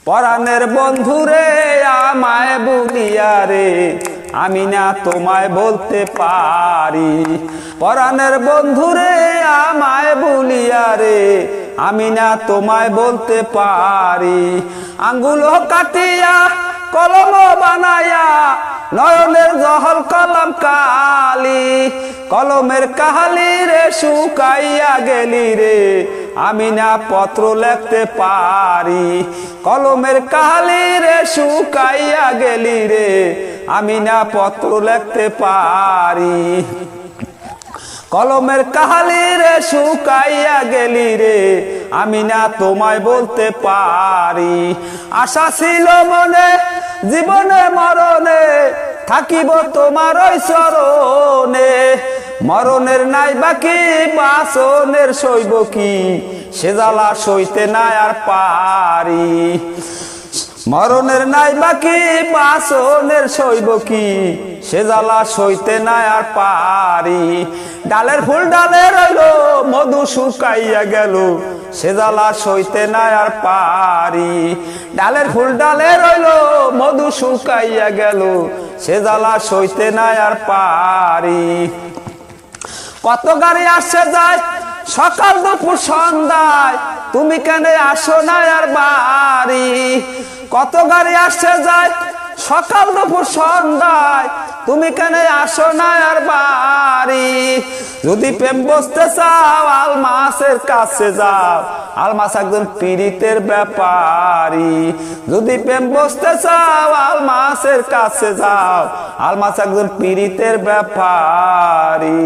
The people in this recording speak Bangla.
পরাণের বন্ধুরে আমায় বলিয়া রে আমি না তোমায় বলতে পারি। পরাণের বন্ধুরে আমায় বলিয়া রে আমি না তোমায় বলতে পারি। আঙ্গুল কাটিয়া কলম বানায়া নয়নের জহল কলম কালি, কলমের কাহালি রে শুকাইয়া গেলি রে আমি না পত্র লিখতে পারি। কলমের কাহালি রে শুকাইয়া গেলি রে আমি না পত্র লিখতে পারি। কলমের কাহালি রে শুকাইয়া গেলি রে আমি না তোমায় বলতে পারি। আশা ছিল মনে জীবনে মরণে থাকিব তোমার ওই চরণে। মরণের নাই বাকি বাসনের সইব কি সে জ্বালা সইতে নাই আর পারি। মরণের নাই বাকি বাসনের সইব কি সে জ্বালা সইতে নাই আর পারি। ডালের ফুল ডালে রইল মধু শুকাইয়া গেল সে জ্বালা সইতে নাই আর পারি। ডালের ফুল ডালে রইল মধু শুকাইয়া গেল সে জ্বালা সইতে নাই আর পারি। কত গাড়ি আসছে যায় সকাল দুপুর সন্ধ্যায় তুমি কেন আসো না আর বাড়ি। কত গাড়ি আসছে যায় সকাল দুপুর সন্ধ্যায় তুমি কেন আসো না আর বাড়ি। যদি প্রেম বসতে চাও আলমাসের কাছে যাও, আলমাস একজন পীড়িতের ব্যাপারী। যদি প্রেম বসতে চাও আলমাসের কাছে যাও, আলমাস একজন পীড়িতের ব্যাপারী।